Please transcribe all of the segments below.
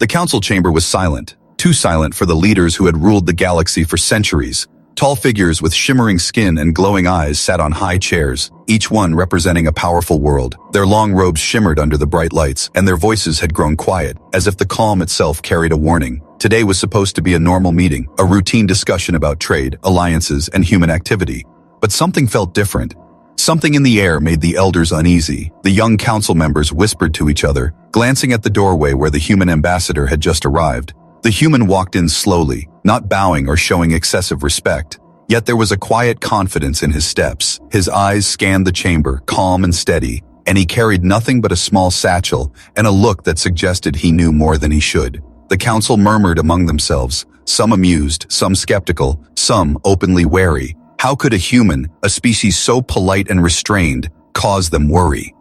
The council chamber was silent, too silent for the leaders who had ruled the galaxy for centuries. Tall figures with shimmering skin and glowing eyes sat on high chairs, each one representing a powerful world. Their long robes shimmered under the bright lights, and their voices had grown quiet, as if the calm itself carried a warning. Today was supposed to be a normal meeting, a routine discussion about trade, alliances, and human activity. But something felt different. Something in the air made the elders uneasy. The young council members whispered to each other, glancing at the doorway where the human ambassador had just arrived. The human walked in slowly, not bowing or showing excessive respect. Yet there was a quiet confidence in his steps. His eyes scanned the chamber, calm and steady, and he carried nothing but a small satchel and a look that suggested he knew more than he should. The council murmured among themselves, some amused, some skeptical, some openly wary. How could a human, a species so polite and restrained, cause them worry?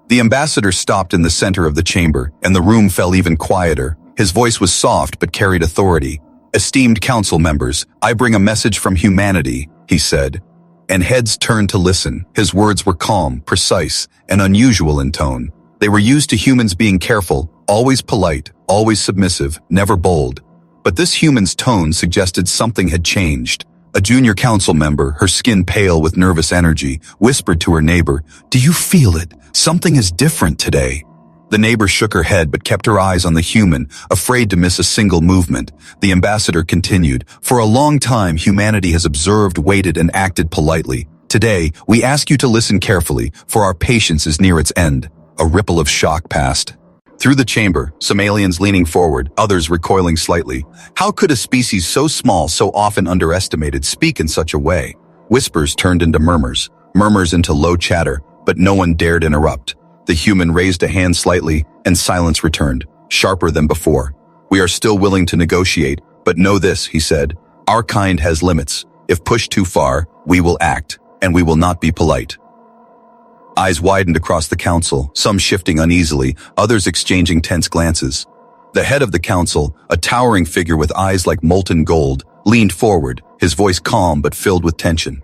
The ambassador stopped in the center of the chamber, and the room fell even quieter. His voice was soft but carried authority. "Esteemed council members, I bring a message from humanity," he said. And heads turned to listen. His words were calm, precise, and unusual in tone. They were used to humans being careful, always polite, always submissive, never bold. But this human's tone suggested something had changed. A junior council member, her skin pale with nervous energy, whispered to her neighbor, "Do you feel it? Something is different today." The neighbor shook her head but kept her eyes on the human, afraid to miss a single movement. The ambassador continued, "For a long time, humanity has observed, waited, and acted politely. Today, we ask you to listen carefully, for our patience is near its end." A ripple of shock passed through the chamber, some aliens leaning forward, others recoiling slightly. How could a species so small, so often underestimated, speak in such a way? Whispers turned into murmurs, murmurs into low chatter, but no one dared interrupt. The human raised a hand slightly, and silence returned, sharper than before. "We are still willing to negotiate, but know this," he said. "Our kind has limits. If pushed too far, we will act, and we will not be polite." Eyes widened across the council, some shifting uneasily, others exchanging tense glances. The head of the council, a towering figure with eyes like molten gold, leaned forward, his voice calm but filled with tension.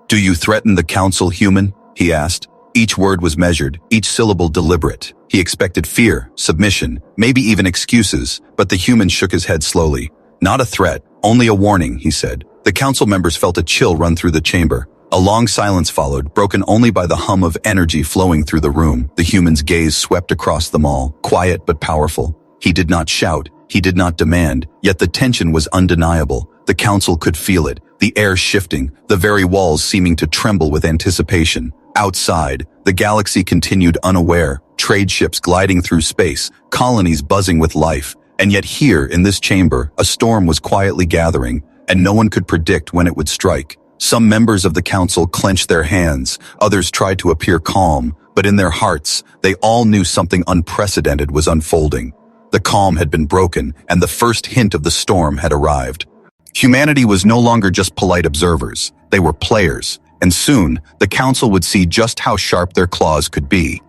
"Do you threaten the council, human?" he asked. Each word was measured, each syllable deliberate. He expected fear, submission, maybe even excuses, but the human shook his head slowly. "Not a threat, only a warning," he said. The council members felt a chill run through the chamber. A long silence followed, broken only by the hum of energy flowing through the room. The human's gaze swept across them all, quiet but powerful. He did not shout, he did not demand, yet the tension was undeniable. The council could feel it, the air shifting, the very walls seeming to tremble with anticipation. Outside, the galaxy continued unaware, trade ships gliding through space, colonies buzzing with life. And yet here, in this chamber, a storm was quietly gathering, and no one could predict when it would strike. Some members of the council clenched their hands, others tried to appear calm, but in their hearts, they all knew something unprecedented was unfolding. The calm had been broken, and the first hint of the storm had arrived. Humanity was no longer just polite observers, they were players. And soon, the council would see just how sharp their claws could be.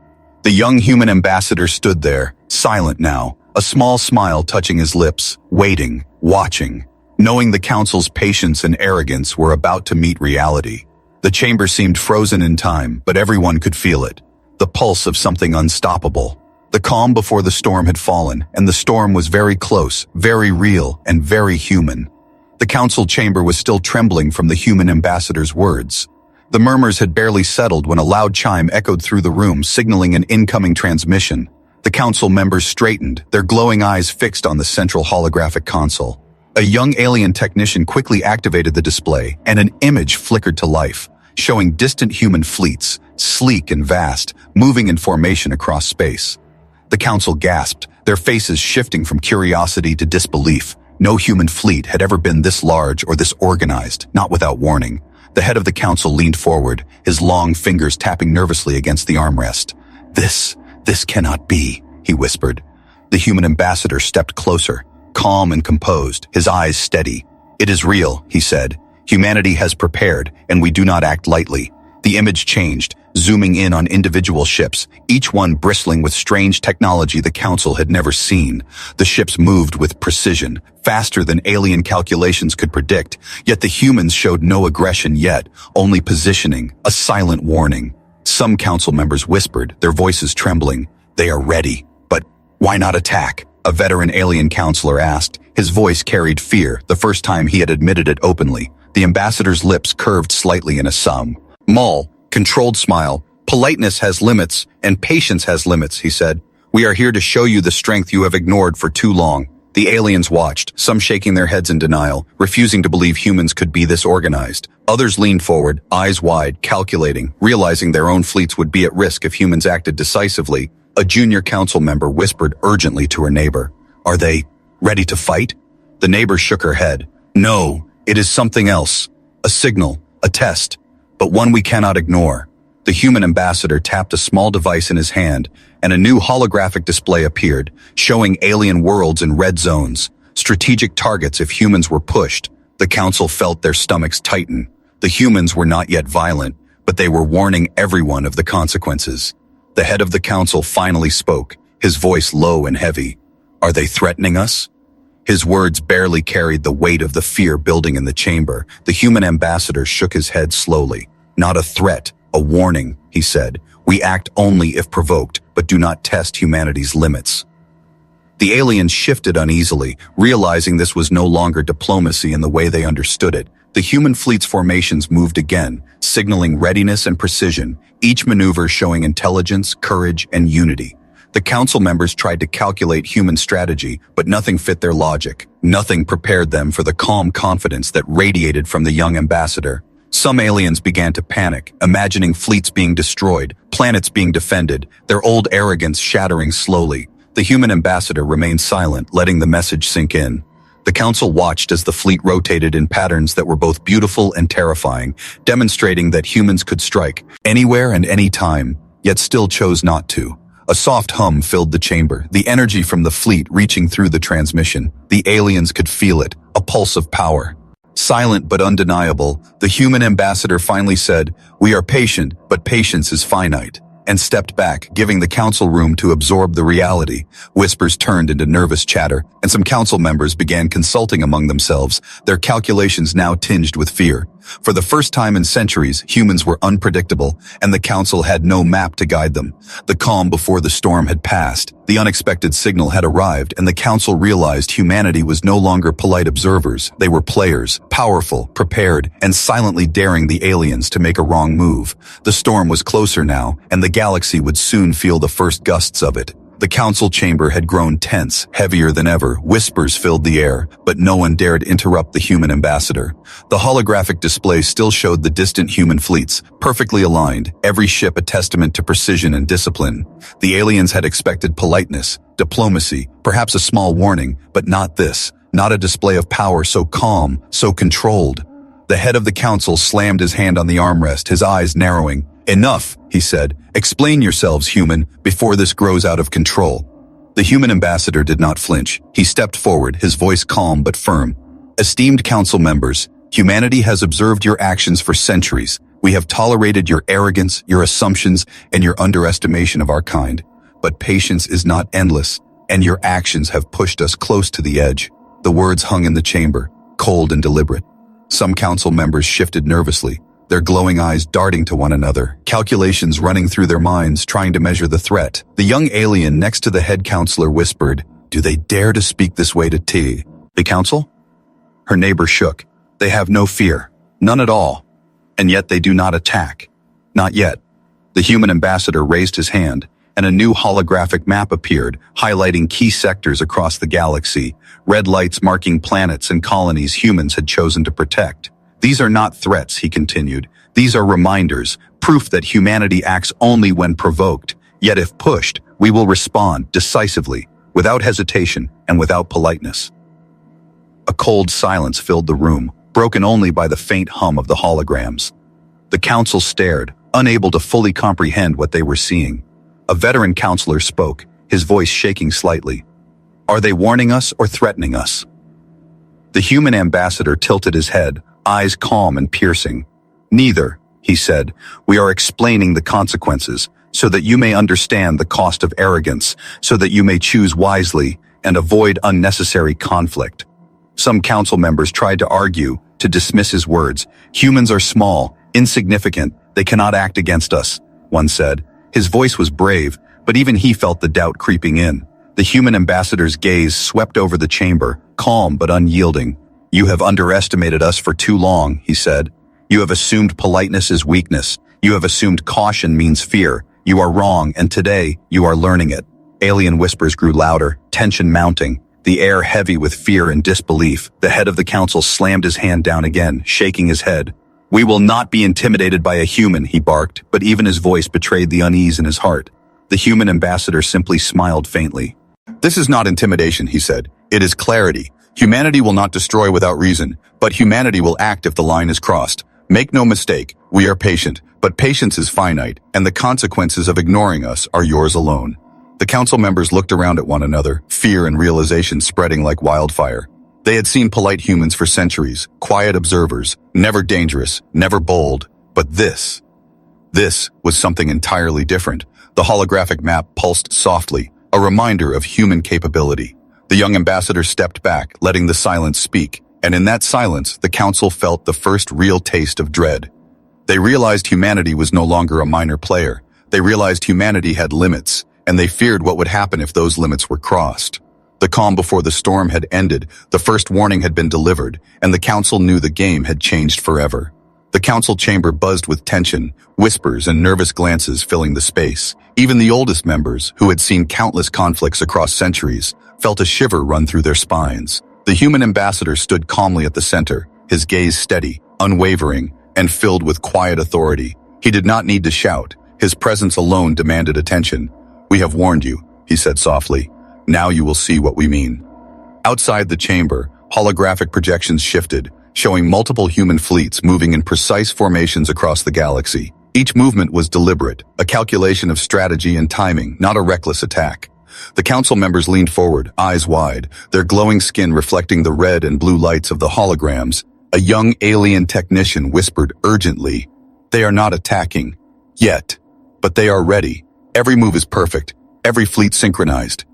The young human ambassador stood there, silent now, a small smile touching his lips, waiting, watching, knowing the council's patience and arrogance were about to meet reality. The chamber seemed frozen in time, but everyone could feel it, the pulse of something unstoppable. The calm before the storm had fallen, and the storm was very close, very real, and very human. The council chamber was still trembling from the human ambassador's words. The murmurs had barely settled when a loud chime echoed through the room, signaling an incoming transmission. The council members straightened, their glowing eyes fixed on the central holographic console. A young alien technician quickly activated the display, and an image flickered to life, showing distant human fleets, sleek and vast, moving in formation across space. The council gasped, their faces shifting from curiosity to disbelief. No human fleet had ever been this large or this organized, not without warning. The head of the council leaned forward, his long fingers tapping nervously against the armrest. This cannot be," he whispered. The human ambassador stepped closer, calm and composed, his eyes steady. "It is real," he said. "Humanity has prepared, and we do not act lightly." The image changed, zooming in on individual ships, each one bristling with strange technology the council had never seen. The ships moved with precision, faster than alien calculations could predict, yet the humans showed no aggression yet, only positioning, a silent warning. Some council members whispered, their voices trembling, "They are ready, but why not attack?" a veteran alien counselor asked. His voice carried fear, the first time he had admitted it openly. The ambassador's lips curved slightly in a controlled smile. Politeness has limits, and patience has limits, he said. We are here to show you the strength you have ignored for too long. The aliens watched, some shaking their heads in denial, refusing to believe humans could be this organized. Others leaned forward, eyes wide, calculating, realizing their own fleets would be at risk if humans acted decisively. A junior council member whispered urgently to her neighbor. Are they ready to fight? The neighbor shook her head. No, it is something else. A signal, a test, but one we cannot ignore. The human ambassador tapped a small device in his hand, and a new holographic display appeared, showing alien worlds in red zones, strategic targets if humans were pushed. The council felt their stomachs tighten. The humans were not yet violent, but they were warning everyone of the consequences. The head of the council finally spoke, his voice low and heavy. Are they threatening us? His words barely carried the weight of the fear building in the chamber. The human ambassador shook his head slowly. Not a threat, a warning, he said. We act only if provoked, but do not test humanity's limits. The aliens shifted uneasily, realizing this was no longer diplomacy in the way they understood it. The human fleet's formations moved again, signaling readiness and precision, each maneuver showing intelligence, courage, and unity. The council members tried to calculate human strategy, but nothing fit their logic. Nothing prepared them for the calm confidence that radiated from the young ambassador. Some aliens began to panic, imagining fleets being destroyed, planets being defended, their old arrogance shattering slowly. The human ambassador remained silent, letting the message sink in. The council watched as the fleet rotated in patterns that were both beautiful and terrifying, demonstrating that humans could strike anywhere and any time, yet still chose not to. A soft hum filled the chamber, the energy from the fleet reaching through the transmission. The aliens could feel it, a pulse of power. Silent but undeniable, the human ambassador finally said, "We are patient, but patience is finite," and stepped back, giving the council room to absorb the reality. Whispers turned into nervous chatter, and some council members began consulting among themselves, their calculations now tinged with fear. For the first time in centuries, humans were unpredictable, and the council had no map to guide them. The calm before the storm had passed. The unexpected signal had arrived, and the council realized humanity was no longer polite observers. They were players, powerful, prepared, and silently daring the aliens to make a wrong move. The storm was closer now, and the galaxy would soon feel the first gusts of it. The council chamber had grown tense, heavier than ever. Whispers filled the air, but no one dared interrupt the human ambassador. The holographic display still showed the distant human fleets, perfectly aligned, every ship a testament to precision and discipline. The aliens had expected politeness, diplomacy, perhaps a small warning, but not this. Not a display of power so calm, so controlled. The head of the council slammed his hand on the armrest, his eyes narrowing. "Enough," he said. "Explain yourselves, human, before this grows out of control." The human ambassador did not flinch. He stepped forward, his voice calm but firm. "Esteemed council members, humanity has observed your actions for centuries. We have tolerated your arrogance, your assumptions, and your underestimation of our kind. But patience is not endless, and your actions have pushed us close to the edge." The words hung in the chamber, cold and deliberate. Some council members shifted nervously, their glowing eyes darting to one another, calculations running through their minds trying to measure the threat. The young alien next to the head counselor whispered, "Do they dare to speak this way to the council?" Her neighbor shook. "They have no fear, none at all. And yet they do not attack. Not yet." The human ambassador raised his hand, and a new holographic map appeared, highlighting key sectors across the galaxy, red lights marking planets and colonies humans had chosen to protect. "These are not threats," he continued. "These are reminders, proof that humanity acts only when provoked. Yet if pushed, we will respond decisively, without hesitation and without politeness." A cold silence filled the room, broken only by the faint hum of the holograms. The council stared, unable to fully comprehend what they were seeing. A veteran counselor spoke, his voice shaking slightly. "Are they warning us or threatening us?" The human ambassador tilted his head, eyes calm and piercing. "Neither," he said. "We are explaining the consequences, so that you may understand the cost of arrogance, so that you may choose wisely and avoid unnecessary conflict." Some council members tried to argue, to dismiss his words. "Humans are small, insignificant, they cannot act against us," one said. His voice was brave, but even he felt the doubt creeping in. The human ambassador's gaze swept over the chamber, calm but unyielding. "You have underestimated us for too long," he said. "You have assumed politeness is weakness. You have assumed caution means fear. You are wrong, and today, you are learning it." Alien whispers grew louder, tension mounting, the air heavy with fear and disbelief. The head of the council slammed his hand down again, shaking his head. "We will not be intimidated by a human," he barked, but even his voice betrayed the unease in his heart. The human ambassador simply smiled faintly. "This is not intimidation," he said. "It is clarity. Humanity will not destroy without reason, but humanity will act if the line is crossed. Make no mistake, we are patient, but patience is finite, and the consequences of ignoring us are yours alone." The council members looked around at one another, fear and realization spreading like wildfire. They had seen polite humans for centuries, quiet observers, never dangerous, never bold. But this was something entirely different. The holographic map pulsed softly, a reminder of human capability. The young ambassador stepped back, letting the silence speak, and in that silence, the council felt the first real taste of dread. They realized humanity was no longer a minor player. They realized humanity had limits, and they feared what would happen if those limits were crossed. The calm before the storm had ended, the first warning had been delivered, and the council knew the game had changed forever. The council chamber buzzed with tension, whispers and nervous glances filling the space. Even the oldest members, who had seen countless conflicts across centuries, felt a shiver run through their spines. The human ambassador stood calmly at the center, his gaze steady, unwavering, and filled with quiet authority. He did not need to shout. His presence alone demanded attention. "We have warned you," he said softly. "Now you will see what we mean." Outside the chamber, holographic projections shifted, showing multiple human fleets moving in precise formations across the galaxy. Each movement was deliberate, a calculation of strategy and timing, not a reckless attack. The council members leaned forward, eyes wide, their glowing skin reflecting the red and blue lights of the holograms. A young alien technician whispered urgently, "They are not attacking. Yet. But they are ready. Every move is perfect. Every fleet synchronized."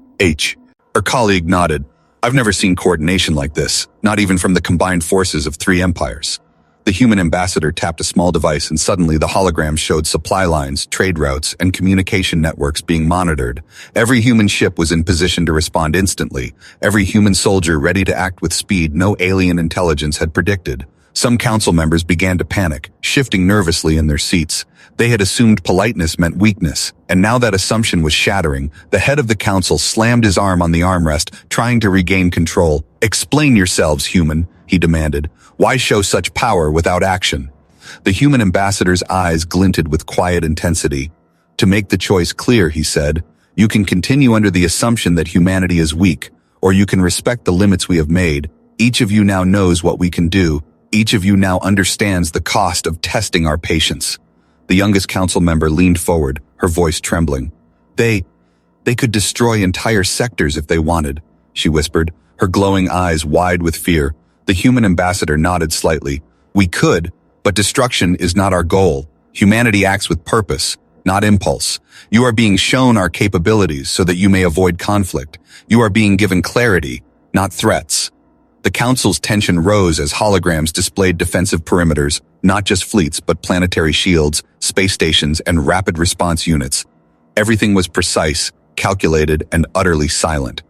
Her colleague nodded. "I've never seen coordination like this, not even from the combined forces of 3 empires." The human ambassador tapped a small device and suddenly the hologram showed supply lines, trade routes, and communication networks being monitored. Every human ship was in position to respond instantly, every human soldier ready to act with speed no alien intelligence had predicted. Some council members began to panic, shifting nervously in their seats. They had assumed politeness meant weakness, and now that assumption was shattering. The head of the council slammed his arm on the armrest, trying to regain control. "Explain yourselves, human," he demanded. "Why show such power without action?" The human ambassador's eyes glinted with quiet intensity. "To make the choice clear," he said, "you can continue under the assumption that humanity is weak, or you can respect the limits we have made. Each of you now knows what we can do. Each of you now understands the cost of testing our patience." The youngest council member leaned forward, her voice trembling. They could destroy entire sectors if they wanted," she whispered, her glowing eyes wide with fear. The human ambassador nodded slightly. "We could, but destruction is not our goal. Humanity acts with purpose, not impulse. You are being shown our capabilities so that you may avoid conflict. You are being given clarity, not threats." The council's tension rose as holograms displayed defensive perimeters, not just fleets but planetary shields, space stations, and rapid response units. Everything was precise, calculated, and utterly silent.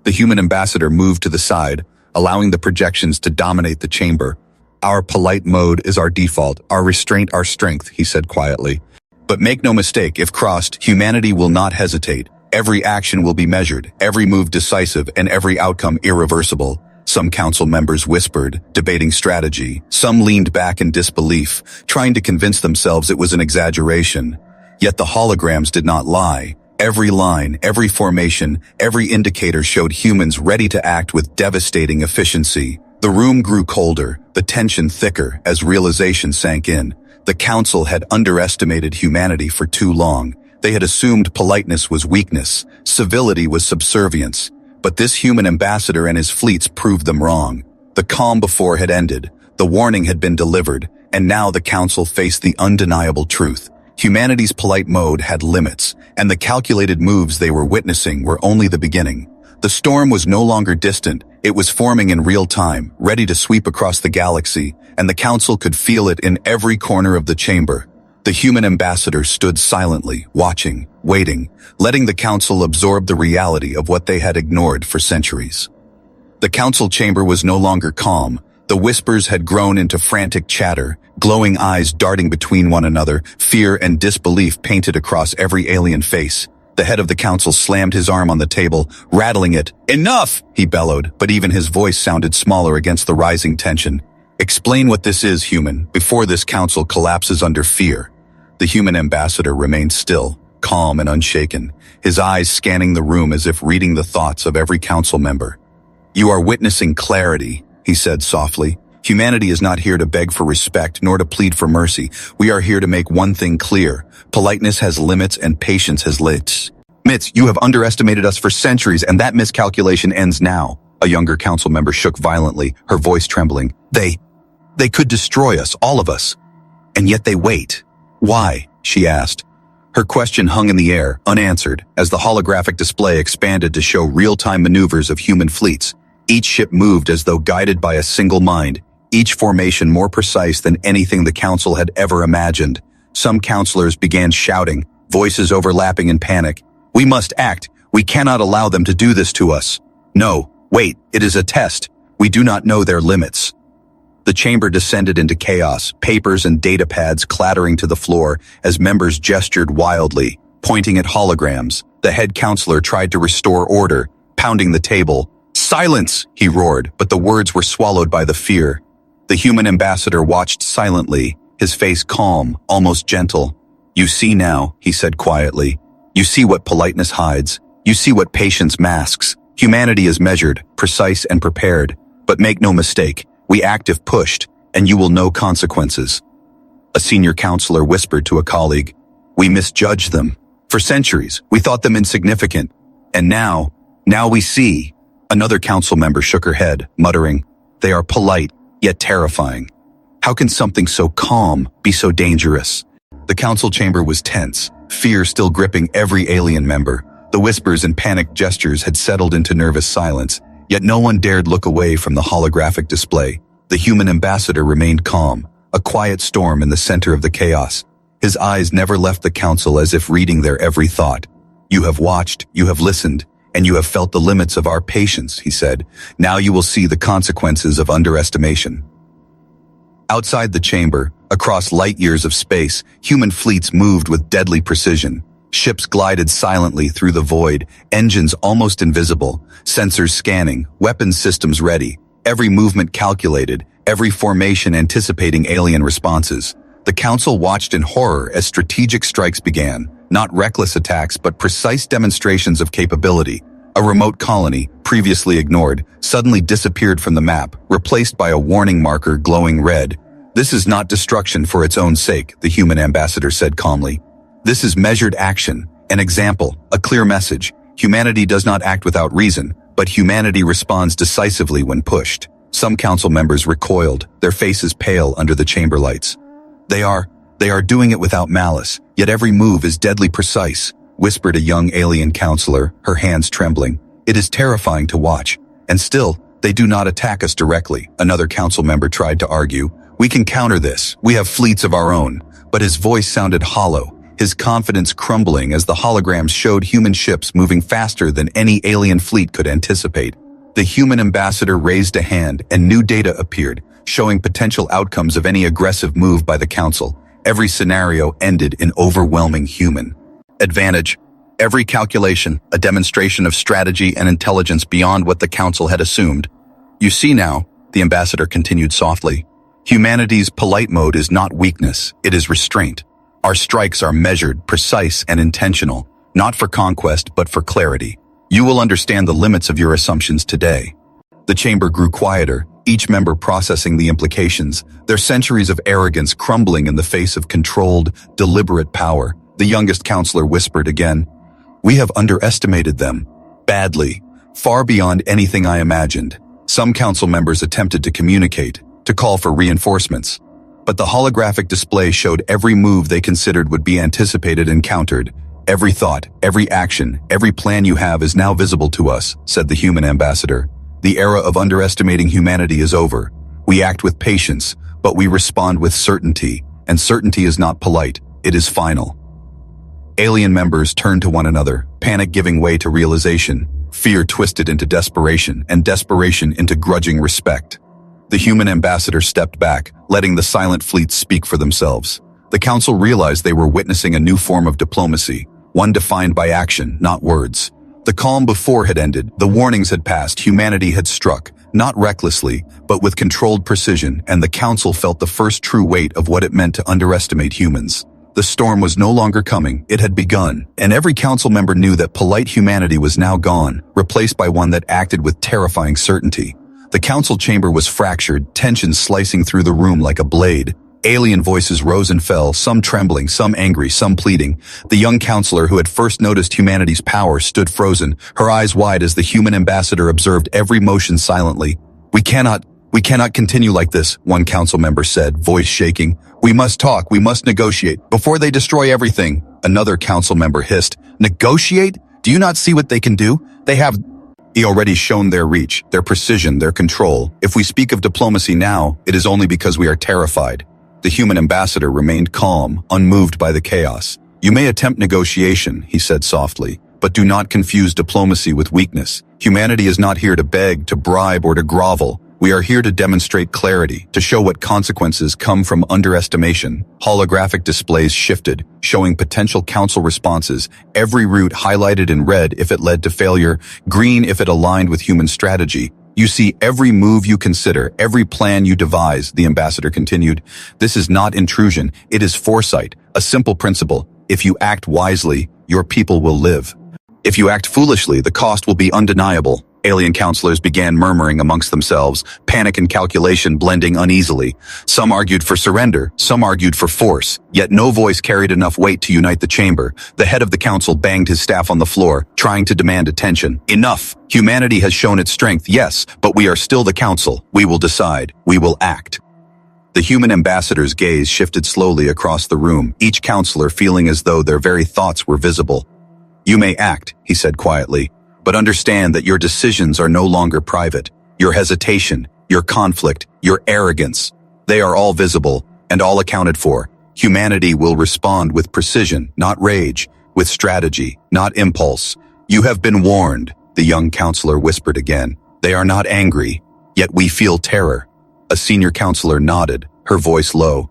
The human ambassador moved to the side, allowing the projections to dominate the chamber. "Our polite mode is our default, our restraint our strength," he said quietly. "But make no mistake, if crossed, humanity will not hesitate. Every action will be measured, every move decisive, and every outcome irreversible." Some council members whispered, debating strategy. Some leaned back in disbelief, trying to convince themselves it was an exaggeration. Yet the holograms did not lie. Every line, every formation, every indicator showed humans ready to act with devastating efficiency. The room grew colder, the tension thicker as realization sank in. The council had underestimated humanity for too long. They had assumed politeness was weakness, civility was subservience. But this human ambassador and his fleets proved them wrong. The calm before had ended, the warning had been delivered, and now the council faced the undeniable truth. Humanity's polite mode had limits, and the calculated moves they were witnessing were only the beginning. The storm was no longer distant, it was forming in real time, ready to sweep across the galaxy, and the council could feel it in every corner of the chamber. The human ambassador stood silently, watching, waiting, letting the council absorb the reality of what they had ignored for centuries. The council chamber was no longer calm. The whispers had grown into frantic chatter, glowing eyes darting between one another, fear and disbelief painted across every alien face. The head of the council slammed his arm on the table, rattling it. "Enough!" he bellowed, but even his voice sounded smaller against the rising tension. "Explain what this is, human, before this council collapses under fear." The human ambassador remained still, calm and unshaken, his eyes scanning the room as if reading the thoughts of every council member. "You are witnessing clarity," he said softly. "Humanity is not here to beg for respect nor to plead for mercy. We are here to make one thing clear. Politeness has limits and patience has limits. Mitz, you have underestimated us for centuries, and that miscalculation ends now." A younger council member shook violently, her voice trembling. They could destroy us, all of us. And yet they wait. "Why?" she asked. Her question hung in the air, unanswered, as the holographic display expanded to show real-time maneuvers of human fleets. Each ship moved as though guided by a single mind, each formation more precise than anything the council had ever imagined. Some counselors began shouting, voices overlapping in panic. "We must act. We cannot allow them to do this to us." "No, wait, it is a test. We do not know their limits." The chamber descended into chaos, papers and data pads clattering to the floor as members gestured wildly, pointing at holograms. The head counselor tried to restore order, pounding the table. "Silence!" he roared, but the words were swallowed by the fear. The human ambassador watched silently, his face calm, almost gentle. "You see now," he said quietly. "You see what politeness hides. You see what patience masks. Humanity is measured, precise and prepared. But make no mistake, we act if pushed, and you will know consequences." A senior counselor whispered to a colleague, "We misjudged them. For centuries, we thought them insignificant. And now we see." Another council member shook her head, muttering, "They are polite, yet terrifying. How can something so calm be so dangerous?" The council chamber was tense, fear still gripping every alien member. The whispers and panicked gestures had settled into nervous silence, yet no one dared look away from the holographic display. The human ambassador remained calm, a quiet storm in the center of the chaos. His eyes never left the council as if reading their every thought. "You have watched, you have listened, and you have felt the limits of our patience," he said. "Now you will see the consequences of underestimation." Outside the chamber, across light years of space, human fleets moved with deadly precision. Ships glided silently through the void, engines almost invisible, sensors scanning, weapons systems ready, every movement calculated, every formation anticipating alien responses. The council watched in horror as strategic strikes began, not reckless attacks but precise demonstrations of capability. A remote colony, previously ignored, suddenly disappeared from the map, replaced by a warning marker glowing red. "This is not destruction for its own sake," the human ambassador said calmly. "This is measured action, an example, a clear message. Humanity does not act without reason, but humanity responds decisively when pushed." Some council members recoiled, their faces pale under the chamber lights. They are doing it without malice, yet every move is deadly precise," whispered a young alien counselor, her hands trembling. "It is terrifying to watch. And still, they do not attack us directly," another council member tried to argue. "We can counter this. We have fleets of our own." But his voice sounded hollow, his confidence crumbling as the holograms showed human ships moving faster than any alien fleet could anticipate. The human ambassador raised a hand and new data appeared, showing potential outcomes of any aggressive move by the council. Every scenario ended in overwhelming human advantage. Every calculation, a demonstration of strategy and intelligence beyond what the council had assumed. "You see now," the ambassador continued softly, "humanity's polite mode is not weakness, it is restraint. Our strikes are measured, precise, and intentional, not for conquest but for clarity. You will understand the limits of your assumptions today." The chamber grew quieter, each member processing the implications, their centuries of arrogance crumbling in the face of controlled, deliberate power. The youngest counselor whispered again, "We have underestimated them. Badly. Far beyond anything I imagined." Some council members attempted to communicate, to call for reinforcements. But the holographic display showed every move they considered would be anticipated and countered. "Every thought, every action, every plan you have is now visible to us," said the human ambassador. "The era of underestimating humanity is over. We act with patience, but we respond with certainty, and certainty is not polite. It is final. Alien members turned to one another, panic giving way to realization, fear twisted into desperation, and desperation into grudging respect. The human ambassador stepped back, letting the silent fleets speak for themselves. The council realized they were witnessing a new form of diplomacy, one defined by action, not words. The calm before had ended, the warnings had passed, humanity had struck, not recklessly, but with controlled precision, and the council felt the first true weight of what it meant to underestimate humans. The storm was no longer coming, it had begun, and every council member knew that polite humanity was now gone, replaced by one that acted with terrifying certainty. The council chamber was fractured, tension slicing through the room like a blade. Alien voices rose and fell, some trembling, some angry, some pleading. The young counselor who had first noticed humanity's power stood frozen, her eyes wide as the human ambassador observed every motion silently. We cannot continue like this, one council member said, voice shaking. We must talk, we must negotiate, before they destroy everything. Another council member hissed, negotiate? Do you not see what they can do? They have already shown their reach, their precision, their control. If we speak of diplomacy now, it is only because we are terrified. The human ambassador remained calm, unmoved by the chaos. You may attempt negotiation, he said softly, but do not confuse diplomacy with weakness. Humanity is not here to beg, to bribe, or to grovel. We are here to demonstrate clarity, to show what consequences come from underestimation. Holographic displays shifted, showing potential council responses, every route highlighted in red if it led to failure, green if it aligned with human strategy. You see every move you consider, every plan you devise, the ambassador continued. This is not intrusion, it is foresight, a simple principle. If you act wisely, your people will live. If you act foolishly, the cost will be undeniable. Alien counselors began murmuring amongst themselves, panic and calculation blending uneasily. Some argued for surrender, some argued for force, yet no voice carried enough weight to unite the chamber. The head of the council banged his staff on the floor, trying to demand attention. Enough! Humanity has shown its strength, yes, but we are still the council. We will decide. We will act. The human ambassador's gaze shifted slowly across the room, each counselor feeling as though their very thoughts were visible. You may act, he said quietly, but understand that your decisions are no longer private. Your hesitation, your conflict, your arrogance, they are all visible and all accounted for. Humanity will respond with precision, not rage, with strategy, not impulse. You have been warned, the young counselor whispered again. They are not angry, yet we feel terror. A senior counselor nodded, her voice low.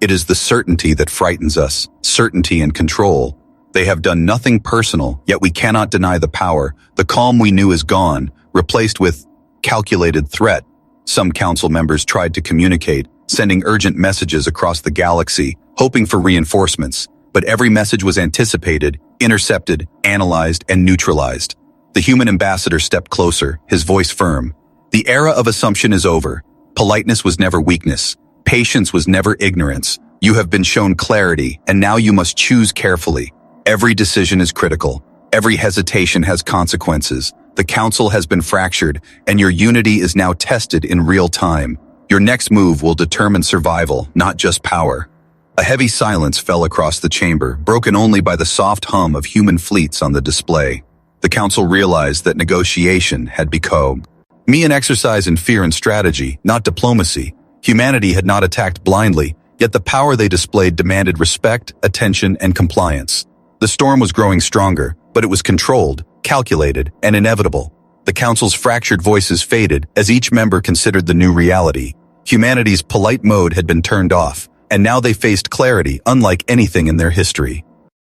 It is the certainty that frightens us, certainty and control. They have done nothing personal, yet we cannot deny the power. The calm we knew is gone, replaced with calculated threat. Some council members tried to communicate, sending urgent messages across the galaxy, hoping for reinforcements. But every message was anticipated, intercepted, analyzed, and neutralized. The human ambassador stepped closer, his voice firm. The era of assumption is over. Politeness was never weakness. Patience was never ignorance. You have been shown clarity, and now you must choose carefully. Every decision is critical. Every hesitation has consequences. The council has been fractured, and your unity is now tested in real time. Your next move will determine survival, not just power. A heavy silence fell across the chamber, broken only by the soft hum of human fleets on the display. The council realized that negotiation had become an exercise in fear and strategy, not diplomacy. Humanity had not attacked blindly, yet the power they displayed demanded respect, attention, and compliance. The storm was growing stronger, but it was controlled, calculated, and inevitable. The council's fractured voices faded as each member considered the new reality. Humanity's polite mode had been turned off, and now they faced clarity unlike anything in their history.